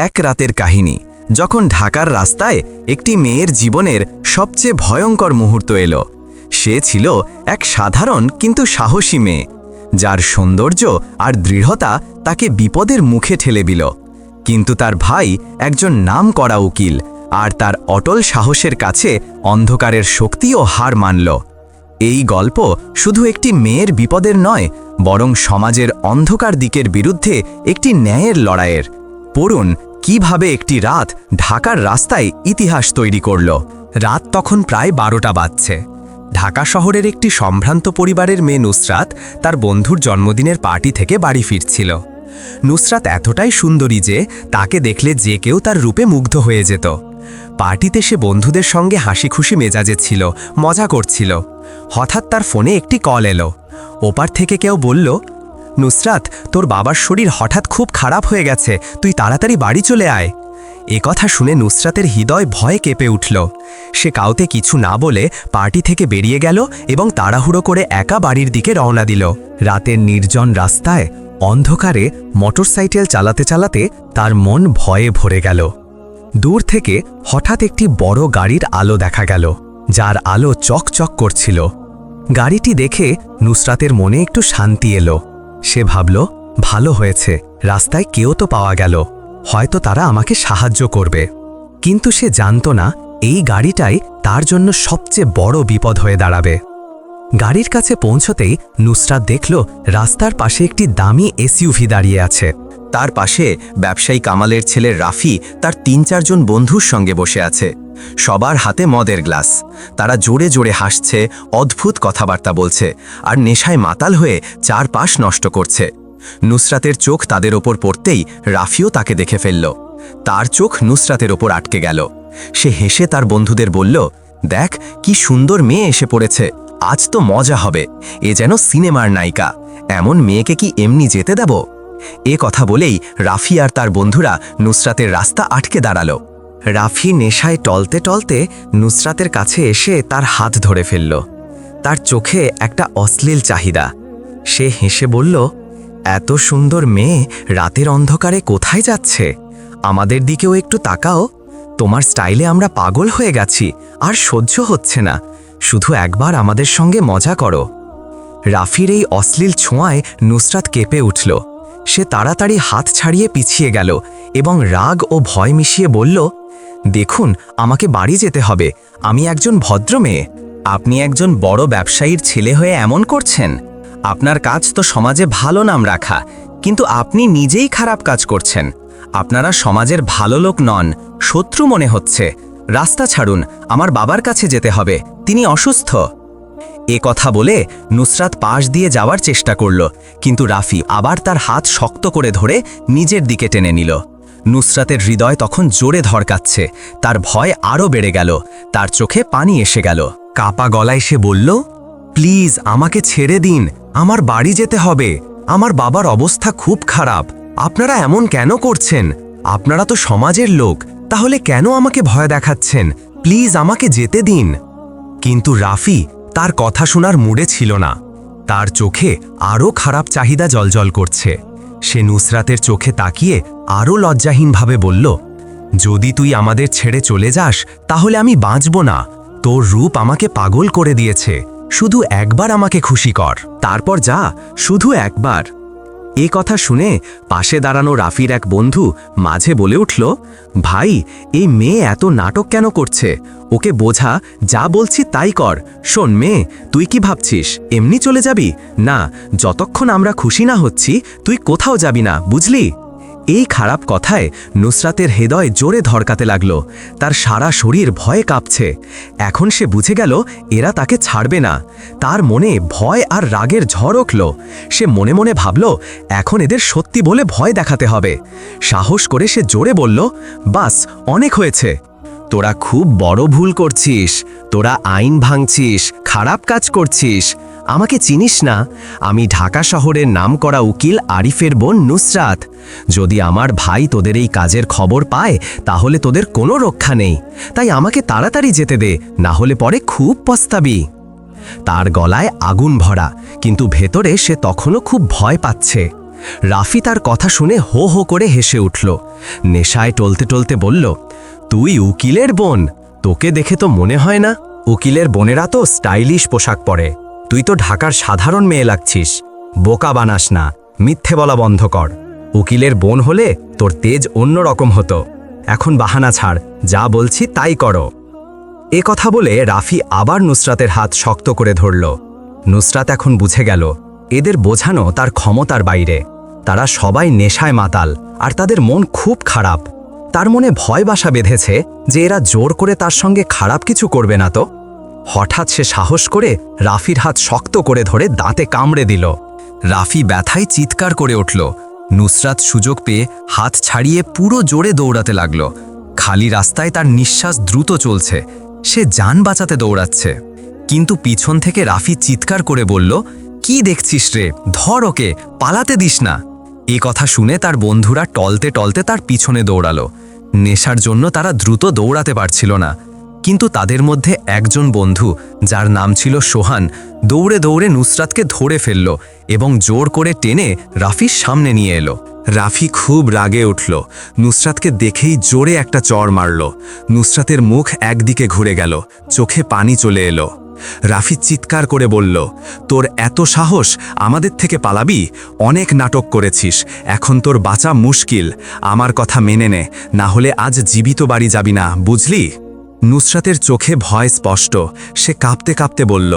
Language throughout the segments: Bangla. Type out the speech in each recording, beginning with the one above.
এক রাতের কাহিনী, যখন ঢাকার রাস্তায় একটি মেয়ের জীবনের সবচেয়ে ভয়ঙ্কর মুহূর্ত এলো। সে ছিল এক সাধারণ কিন্তু সাহসী মেয়ে, যার সৌন্দর্য আর দৃঢ়তা তাকে বিপদের মুখে ঠেলে দিল। কিন্তু তার ভাই একজন নামকরা উকিল, আর তার অটল সাহসের কাছে অন্ধকারের শক্তিও হার মানল। এই গল্প শুধু একটি মেয়ের বিপদের নয়, বরং সমাজের অন্ধকার দিকের বিরুদ্ধে একটি ন্যায়ের লড়াইয়ের। পড়ুন কিভাবে একটি রাত ঢাকার রাস্তায় ইতিহাস তৈরি করল। রাত তখন প্রায় 12টা বাজছে। ঢাকা শহরের একটি সম্ভ্রান্ত পরিবারের মেয়ে নুসরাত তার বন্ধুর জন্মদিনের পার্টি থেকে বাড়ি ফিরছিল। নুসরাত এতটাই সুন্দরী যে তাকে দেখলে যে কেউ তার রূপে মুগ্ধ হয়ে যেত। পার্টিতে সে বন্ধুদের সঙ্গে হাসি খুশি মেজাজে ছিল, মজা করছিল। হঠাৎ তার ফোনে একটি কল এলো। ওপার থেকে কেউ বলল, নুসরাত, তোর বাবার শরীর হঠাৎ খুব খারাপ হয়ে গেছে, তুই তাড়াতাড়ি বাড়ি চলে আয়। এ কথা শুনে নুসরাতের হৃদয় ভয়ে কেঁপে উঠল। সে কাউকে কিছু না বলে পার্টি থেকে বেরিয়ে গেল এবং তাড়াহুড়ো করে একা বাড়ির দিকে রওনা দিল। রাতের নির্জন রাস্তায় অন্ধকারে মোটরসাইকেল চালাতে চালাতে তার মন ভয়ে ভরে গেল। দূর থেকে হঠাৎ একটি বড় গাড়ির আলো দেখা গেল, যার আলো চকচক করছিল। গাড়িটি দেখে নুসরাতের মনে একটু শান্তি এলো। সে ভাবল, ভালো হয়েছে, রাস্তায় কেউ তো পাওয়া গেল, হয়তো তারা আমাকে সাহায্য করবে। কিন্তু সে জানত না এই গাড়িটাই তার জন্য সবচেয়ে বড় বিপদ হয়ে দাঁড়াবে। গাড়ির কাছে পৌঁছতেই নুসরাত দেখল রাস্তার পাশে একটি দামি এসইউভি দাঁড়িয়ে আছে। তার পাশে ব্যবসায়ী কামালের ছেলে রাফি তার ৩-৪ জন বন্ধুর সঙ্গে বসে আছে। সবার হাতে মদের গ্লাস। তারা জোরে জোরে হাসছে, অদ্ভুত কথাবার্তা বলছে, আর নেশায় মাতাল হয়ে চারপাশ নষ্ট করছে। নুসরাতের চোখ তাদের ওপর পড়তেই রাফিও তাকে দেখে ফেলল। তার চোখ নুসরাতের ওপর আটকে গেল। সে হেসে তার বন্ধুদের বলল, দেখ কি সুন্দর মেয়ে এসে পড়েছে, আজ তো মজা হবে, এ যেন সিনেমার নায়িকা, এমন মেয়েকে কি এমনি যেতে দেব? এ কথা বলেই রাফি আর তার বন্ধুরা নুসরাতের রাস্তা আটকে দাঁড়ালো। রাফি নেশায় টলতে টলতে নুসরাতের কাছে এসে তার হাত ধরে ফেলল। তার চোখে একটা অশ্লীল চাহিদা। সে হেসে বলল, এত সুন্দর মেয়ে রাতের অন্ধকারে কোথায় যাচ্ছে? আমাদের দিকেও একটু তাকাও, তোমার স্টাইলে আমরা পাগল হয়ে গেছি, আর সহ্য হচ্ছে না, শুধু একবার আমাদের সঙ্গে মজা করো। রাফির এই অশ্লীল ছোঁয়ায় নুসরাত কেঁপে উঠল। সে তাড়াতাড়ি হাত ছাড়িয়ে পিছিয়ে গেল এবং রাগ ও ভয় মিশিয়ে বলল, দেখুন, আমাকে বাড়ি যেতে হবে, আমি একজন ভদ্র মেয়ে। আপনি একজন বড় ব্যবসায়ীর ছেলে হয়ে এমন করছেন? আপনার কাজ তো সমাজে ভালো নাম রাখা, কিন্তু আপনি নিজেই খারাপ কাজ করছেন। আপনারা সমাজের ভালো লোক নন, শত্রু মনে হচ্ছে। রাস্তা ছাড়ুন, আমার বাবার কাছে যেতে হবে, তিনি অসুস্থ। এ কথা বলে নুসরাত পাশ দিয়ে যাওয়ার চেষ্টা করল, কিন্তু রাফি আবার তার হাত শক্ত করে ধরে নিজের দিকে টেনে নিল। নুসরাতের হৃদয় তখন জোরে ধড়কাচ্ছে, তার ভয় আরও বেড়ে গেল, তার চোখে পানি এসে গেল। কাপা গলায় সে বলল, প্লিজ আমাকে ছেড়ে দিন, আমার বাড়ি যেতে হবে, আমার বাবার অবস্থা খুব খারাপ। আপনারা এমন কেন করছেন? আপনারা তো সমাজের লোক, তাহলে কেন আমাকে ভয় দেখাচ্ছেন? প্লিজ আমাকে যেতে দিন। কিন্তু রাফি তার কথা শোনার মুডে ছিল না। তার চোখে আরও খারাপ চাহিদা জ্বলজ্বল করছে। সে নুসরাতের চোখে তাকিয়ে আরও লজ্জাহীনভাবে বলল, যদি তুই আমাদের ছেড়ে চলে যাস তাহলে আমি বাঁচব না। তোর রূপ আমাকে পাগল করে দিয়েছে, শুধু একবার আমাকে খুশি কর, তারপর যা, শুধু একবার। এ কথা শুনে পাশে দাঁড়ানো রাফির এক বন্ধু মাঝে বলে উঠল, ভাই, এই মেয়ে এত নাটক কেন করছে? ওকে বোঝা, যা বলছি তাই কর। শোন মেয়ে, তুই কি ভাবছিস এমনি চলে যাবি? না, যতক্ষণ আমরা খুশি না হচ্ছি তুই কোথাও যাবি না, বুঝলি? এই খারাপ কথায় নুসরাতের হৃদয় জোরে ধড়কাতে লাগল। তার সারা শরীর ভয়ে কাঁপছে। এখন সে বুঝে গেল এরা তাকে ছাড়বে না। তার মনে ভয় আর রাগের ঝড় উঠল। সে মনে মনে ভাবল, এখন এদের সত্যি বলে ভয় দেখাতে হবে। সাহস করে সে জোরে বলল, বাস, অনেক হয়েছে। তোরা খুব বড় ভুল করছিস, তোরা আইন ভাঙছিস, খারাপ কাজ করছিস। আমাকে চিনিস না? আমি ঢাকা শহরের নামকরা উকিল আরিফের বোন নুসরাত। যদি আমার ভাই তোদের এই কাজের খবর পায় তাহলে তোদের কোনো রক্ষা নেই, তাই আমাকে তাড়াতাড়ি যেতে দে, না হলে পরে খুব পস্তাবি। তার গলায় আগুন ভরা, কিন্তু ভেতরে সে তখনও খুব ভয় পাচ্ছে। রাফি তার কথা শুনে হো হো করে হেসে উঠল। নেশায় টলতে টলতে বলল, তুই উকিলের বোন? তোকে দেখে তো মনে হয় না। উকিলের বোনেরা তো স্টাইলিশ পোশাক পরে, তুই তো ঢাকার সাধারণ মেয়ে লাগছিস। বোকা বানাস না, মিথ্যে বলা বন্ধ কর। উকিলের বোন হলে তোর তেজ অন্য রকম হতো। এখন বাহানা ছাড়, যা বলছি তাই করো। এ কথা বলে রাফি আবার নুসরাতের হাত শক্ত করে ধরল। নুসরাত এখন বুঝে গেল এদের বোঝানো তার ক্ষমতার বাইরে। তারা সবাই নেশায় মাতাল আর তাদের মন খুব খারাপ। তার মনে ভয় বাসা বেঁধেছে যে এরা জোর করে তার সঙ্গে খারাপ কিছু করবে না তো। হঠাৎ সে সাহস করে রাফির হাত শক্ত করে ধরে দাঁতে কামড়ে দিল। রাফি ব্যথায় চিৎকার করে উঠল। নুসরাত সুযোগ পেয়ে হাত ছাড়িয়ে পুরো জোরে দৌড়াতে লাগল। খালি রাস্তায় তার নিঃশ্বাস দ্রুত চলছে, সে জান বাঁচাতে দৌড়াচ্ছে। কিন্তু পিছন থেকে রাফি চিৎকার করে বলল, কি দেখছিস রে, ধর ওকে, পালাতে দিস না। এ কথা শুনে তার বন্ধুরা টলতে টলতে তার পিছনে দৌড়ালো। নেশার জন্য তারা দ্রুত দৌড়াতে পারছিল না, কিন্তু তাদের মধ্যে একজন বন্ধু, যার নাম ছিল সোহান, দৌড়ে দৌড়ে নুসরাতকে ধরে ফেলল এবং জোর করে টেনে রাফির সামনে নিয়ে এলো। রাফি খুব রাগে উঠল। নুসরাতকে দেখেই জোরে একটা চড় মারল। নুসরাতের মুখ একদিকে ঘুরে গেল, চোখে পানি চলে এলো। রাফি চিৎকার করে বলল, তোর এত সাহস, আমাদের থেকে পালাবি? অনেক নাটক করেছিস, এখন তোর বাঁচা মুশকিল। আমার কথা মেনে নে, না হলে আজ জীবিত বাড়ি যাবি না, বুঝলি? নুসরাতের চোখে ভয় স্পষ্ট। সে কাঁপতে কাঁপতে বলল,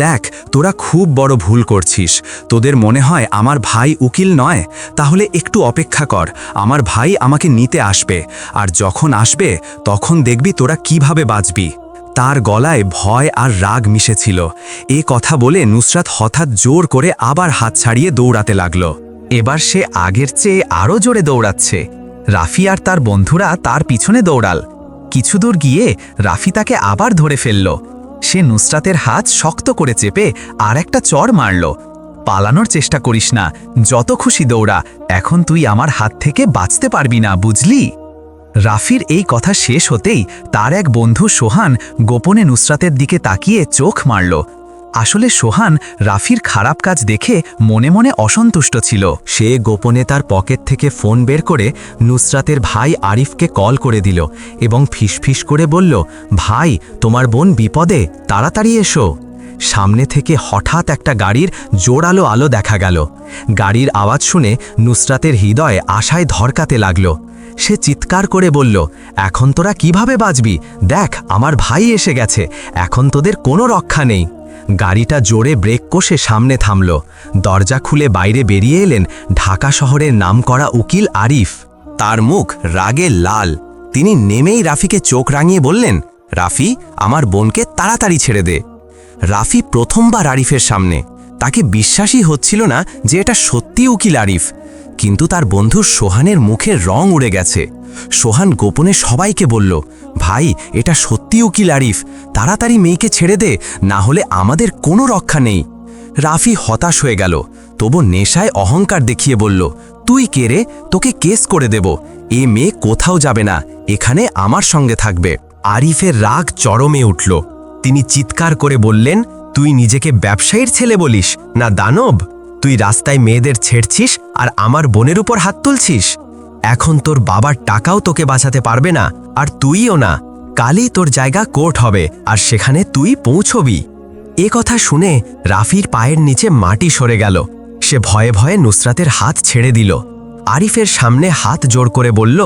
দেখ, তোরা খুব বড় ভুল করছিস। তোদের মনে হয় আমার ভাই উকিল নয়? তাহলে একটু অপেক্ষা কর, আমার ভাই আমাকে নিতে আসবে, আর যখন আসবে তখন দেখবি তোরা কিভাবে বাঁচবি। তার গলায় ভয় আর রাগ মিশেছিল। এ কথা বলে নুসরাত হঠাৎ জোর করে আবার হাত ছাড়িয়ে দৌড়াতে লাগল। এবার সে আগের চেয়ে আরও জোরে দৌড়াচ্ছে। রাফি আর তার বন্ধুরা তার পিছনে দৌড়াল। কিছু দূর গিয়ে রাফি তাকে আবার ধরে ফেলল। সে নুসরাতের হাত শক্ত করে চেপে আর একটা চড় মারল। পালানোর চেষ্টা করিস না, যত খুশি দৌড়া, এখন তুই আমার হাত থেকে বাঁচতে পারবি না, বুঝলি? রাফির এই কথা শেষ হতেই তার এক বন্ধু সোহান গোপনে নুসরাতের দিকে তাকিয়ে চোখ মারল। আসলে সোহান রাফির খারাপ কাজ দেখে মনে মনে অসন্তুষ্ট ছিল। সে গোপনে তার পকেট থেকে ফোন বের করে নুসরাতের ভাই আরিফকে কল করে দিল এবং ফিসফিস করে বলল, ভাই, তোমার বোন বিপদে, তাড়াতাড়ি এসো। সামনে থেকে হঠাৎ একটা গাড়ির জোরালো আলো দেখা গেল। গাড়ির আওয়াজ শুনে নুসরাতের হৃদয় আশায় ধরকাতে লাগল। সে চিৎকার করে বলল, এখন তোরা কিভাবে বাঁচবি? দেখ, আমার ভাই এসে গেছে, এখন তোদের কোনো রক্ষা নেই। গাড়িটা জোরে ব্রেক কষে সামনে থামল। দরজা খুলে বাইরে বেরিয়ে এলেন ঢাকা শহরের নামকরা উকিল আরিফ। তার মুখ রাগে লাল। তিনি নেমেই রাফিকে চোখ রাঙিয়ে বললেন, রাফি, আমার বোনকে তাড়াতাড়ি ছেড়ে দে। রাফি প্রথমবার আরিফের সামনে। তাকে বিশ্বাসই হচ্ছিল না যে এটা সত্যি উকিল আরিফ। কিন্তু তার বন্ধু সোহানের মুখের রং উড়ে গেছে। সোহান গোপনে সবাইকে বলল, ভাই, এটা সত্যি উকিল আরিফ, তাড়াতাড়ি মেয়েকে ছেড়ে দে, না হলে আমাদের কোনো রক্ষা নেই। রাফি হতাশ হয়ে গেল, তবু নেশায় অহংকার দেখিয়ে বলল, তুই কে রে? তোকে কেস করে দেব। এ মেয়ে কোথাও যাবে না, এখানে আমার সঙ্গে থাকবে। আরিফের রাগ চরমে উঠল। তিনি চিৎকার করে বললেন, তুই নিজেকে ব্যবসায়ীর ছেলে বলিস না দানব? তুই রাস্তায় মেয়েদের ছেড়ছিস আর আমার বোনের উপর হাত তুলছিস? এখন তোর বাবার টাকাও তোকে বাঁচাতে পারবে না, আর তুইও না। কালই তোর জায়গা কোর্ট হবে আর সেখানে তুই পৌঁছবি। এ কথা শুনে রাফির পায়ের নিচে মাটি সরে গেল। সে ভয়ে ভয়ে নুসরাতের হাত ছেড়ে দিল। আরিফের সামনে হাত জোর করে বলল,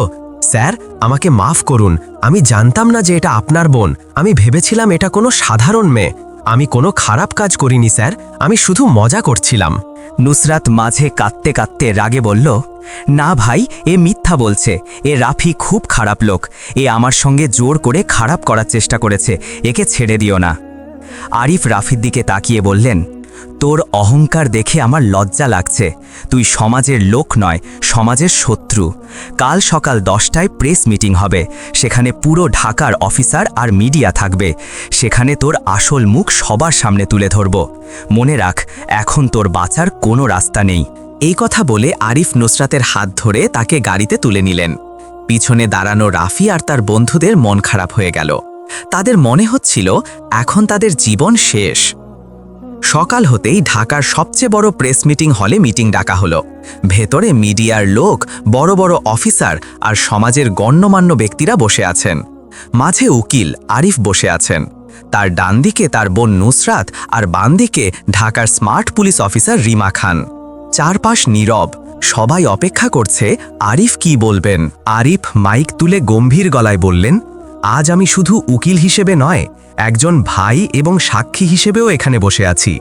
স্যার, আমাকে মাফ করুন, আমি জানতাম না যে এটা আপনার বোন। আমি ভেবেছিলাম এটা কোনো সাধারণ মেয়ে। আমি কোনো খারাপ কাজ করিনি স্যার, আমি শুধু মজা করছিলাম। নুসরাত মাঝে কাঁদতে কাঁদতে রাগে বলল, না ভাই, এ মিথ্যা বলছে। এ রাফি খুব খারাপ লোক। এ আমার সঙ্গে জোর করে খারাপ করার চেষ্টা করেছে, একে ছেড়ে দিও না। আরিফ রাফির দিকে তাকিয়ে বললেন, তোর অহংকার দেখে আমার লজ্জা লাগছে। তুই সমাজের লোক নয়, সমাজের শত্রু। কাল সকাল 10টায় প্রেস মিটিং হবে। সেখানে পুরো ঢাকার অফিসার আর মিডিয়া থাকবে। সেখানে তোর আসল মুখ সবার সামনে তুলে ধরব। মনে রাখ, এখন তোর বাঁচার কোনো রাস্তা নেই। এই কথা বলে আরিফ নুসরাতের হাত ধরে তাকে গাড়িতে তুলে নিলেন। পিছনে দাঁড়ানো রাফি আর তার বন্ধুদের মন খারাপ হয়ে গেল। তাদের মনে হচ্ছিল এখন তাদের জীবন শেষ। সকাল হতেই ঢাকার সবচেয়ে বড় প্রেস মিটিং হলে মিটিং ডাকা হলো। ভেতরে মিডিয়ার লোক, বড় বড় অফিসার আর সমাজের গণ্যমান্য ব্যক্তিরা বসে আছেন। মাঝে উকিল আরিফ বসে আছেন। তার ডান দিকে তার বোন নুসরাত আর বাম দিকে ঢাকার স্মার্ট পুলিশ অফিসার রিমা খান। চারপাশ নীরব, সবাই অপেক্ষা করছে আরিফ কি বলবেন। আরিফ মাইক তুলে গম্ভীর গলায় বললেন, আজ আমি শুধু উকিল হিসেবে নয়, একজন ভাই এবং সাক্ষী হিসেবেও এখানে বসে আছি।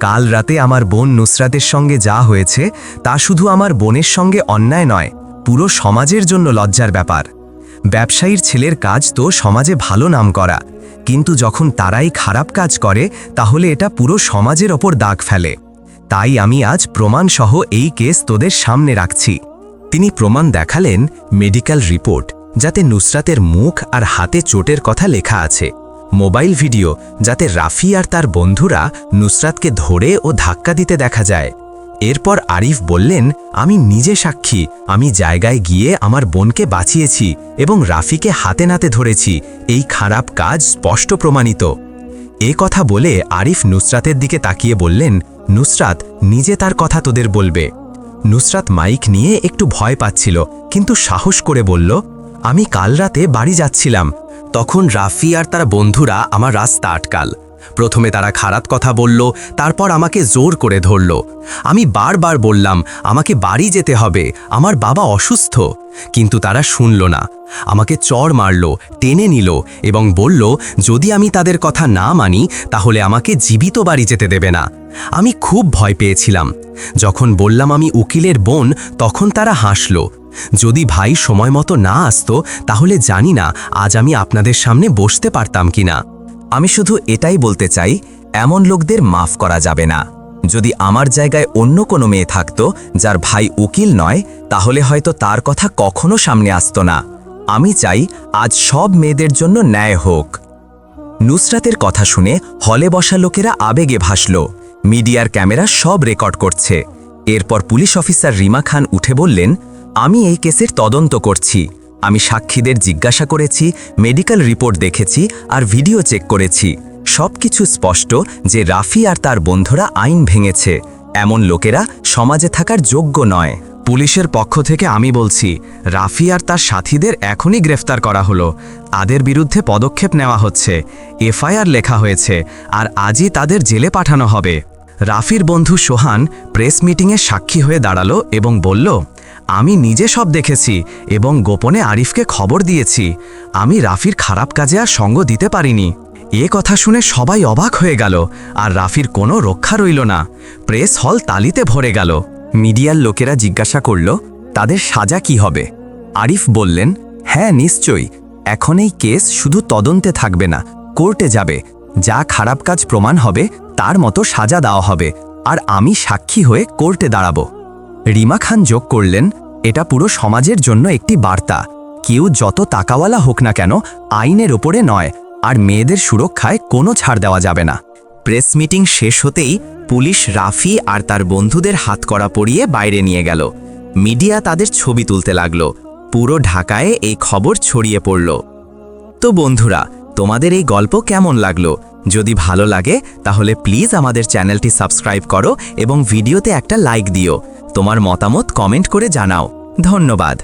কাল রাতে আমার বোন নুসরাতের সঙ্গে যা হয়েছে তা শুধু আমার বোনের সঙ্গে অন্যায় নয়, পুরো সমাজের জন্য লজ্জার ব্যাপার। ব্যবসায়ীর ছেলের কাজ তো সমাজে ভালো নাম করা, কিন্তু যখন তারাই খারাপ কাজ করে তাহলে এটা পুরো সমাজের ওপর দাগ ফেলে। তাই আমি আজ প্রমাণসহ এই কেস তোদের সামনে রাখছি। তিনি প্রমাণ দেখালেন মেডিকেল রিপোর্ট, যাতে নুসরাতের মুখ আর হাতে চোটের কথা লেখা আছে, মোবাইল ভিডিও যাতে রাফি আর তার বন্ধুরা নুসরাতকে ধরে ও ধাক্কা দিতে দেখা যায়। এরপর আরিফ বললেন, আমি নিজে সাক্ষী, আমি জায়গায় গিয়ে আমার বোনকে বাঁচিয়েছি এবং রাফিকে হাতে নাতে ধরেছি, এই খারাপ কাজ স্পষ্ট প্রমাণিত। এ কথা বলে আরিফ নুসরাতের দিকে তাকিয়ে বললেন, নুসরাত নিজে তার কথা তোদের বলবে। নুসরাত মাইক নিয়ে একটু ভয় পাচ্ছিল, কিন্তু সাহস করে বলল, আমি কাল রাতে বাড়ি যাচ্ছিলাম, তখন রাফি আর তার বন্ধুরা আমার রাস্তা আটকাল। প্রথমে তারা খারাপ কথা বলল, তারপর আমাকে জোর করে ধরল। আমি বারবার বললাম আমাকে বাড়ি যেতে হবে, আমার বাবা অসুস্থ, কিন্তু তারা শুনল না। আমাকে চড় মারল, টেনে নিল এবং বলল যদি আমি তাদের কথা না মানি তাহলে আমাকে জীবিত বাড়ি যেতে দেবে না। আমি খুব ভয় পেয়েছিলাম। যখন বললাম আমি উকিলের বোন, তখন তারা হাসল। যদি ভাই সময় মতো না আসতো তাহলে জানি না আজ আমি আপনাদের সামনে বসতে পারতাম কিনা। আমি শুধু এটাই বলতে চাই, এমন লোকদের মাফ করা যাবে না। যদি আমার জায়গায় অন্য কোনো মেয়ে থাকতো যার ভাই উকিল নয়, তাহলে হয়তো তার কথা কখনো সামনে আসতো না। আমি চাই আজ সব মেয়েদের জন্য ন্যায় হোক। নুসরাতের কথা শুনে হলে বসা লোকেরা আবেগে ভাসল। মিডিয়ার ক্যামেরা সব রেকর্ড করছে। এরপর পুলিশ অফিসার রিমা খান উঠে বললেন, আমি এই কেসের তদন্ত করছি। আমি সাক্ষীদের জিজ্ঞাসা করেছি, মেডিকেল রিপোর্ট দেখেছি আর ভিডিও চেক করেছি। সবকিছু স্পষ্ট যে রাফি আর তার বন্ধুরা আইন ভেঙেছে। এমন লোকেরা সমাজে থাকার যোগ্য নয়। পুলিশের পক্ষ থেকে আমি বলছি, রাফি আর তার সাথীদের এখনই গ্রেফতার করা হলো। তাদের বিরুদ্ধে পদক্ষেপ নেওয়া হচ্ছে, এফআইআর লেখা হয়েছে আর আজই তাদের জেলে পাঠানো হবে। রাফির বন্ধু সোহান প্রেস মিটিংয়ে সাক্ষী হয়ে দাঁড়ালো এবং বলল, আমি নিজে সব দেখেছি এবং গোপনে আরিফকে খবর দিয়েছি। আমি রাফির খারাপ কাজে আর সঙ্গ দিতে পারিনি। এ কথা শুনে সবাই অবাক হয়ে গেল আর রাফির কোনো রক্ষা রইল না। প্রেস হল তালিতে ভরে গেল। মিডিয়ার লোকেরা জিজ্ঞাসা করল, তাদের সাজা কি হবে? আরিফ বললেন, হ্যাঁ নিশ্চয়ই, এখন এই কেস শুধু তদন্তে থাকবে না, কোর্টে যাবে। যা খারাপ কাজ প্রমাণ হবে তার মতো সাজা দেওয়া হবে, আর আমি সাক্ষী হয়ে কোর্টে দাঁড়াবো। রিমা খান যোগ করলেন, এটা পুরো সমাজের জন্য একটি বার্তা। কেউ যত টাকাওয়ালা হোক না কেন, আইনের ওপরে নয়, আর মেয়েদের সুরক্ষায় কোনো ছাড় দেওয়া যাবে না। প্রেস মিটিং শেষ হতেই পুলিশ রাফি আর তার বন্ধুদের হাতকড়া পরিয়ে বাইরে নিয়ে গেল। মিডিয়া তাদের ছবি তুলতে লাগলো। পুরো ঢাকায় এই খবর ছড়িয়ে পড়ল। তো বন্ধুরা, তোমাদের এই গল্প কেমন লাগলো? যদি ভালো লাগে তাহলে প্লিজ আমাদের চ্যানেলটি সাবস্ক্রাইব করো এবং ভিডিওতে একটা লাইক দিও। তোমার মতামত কমেন্ট করে জানাও। ধন্যবাদ।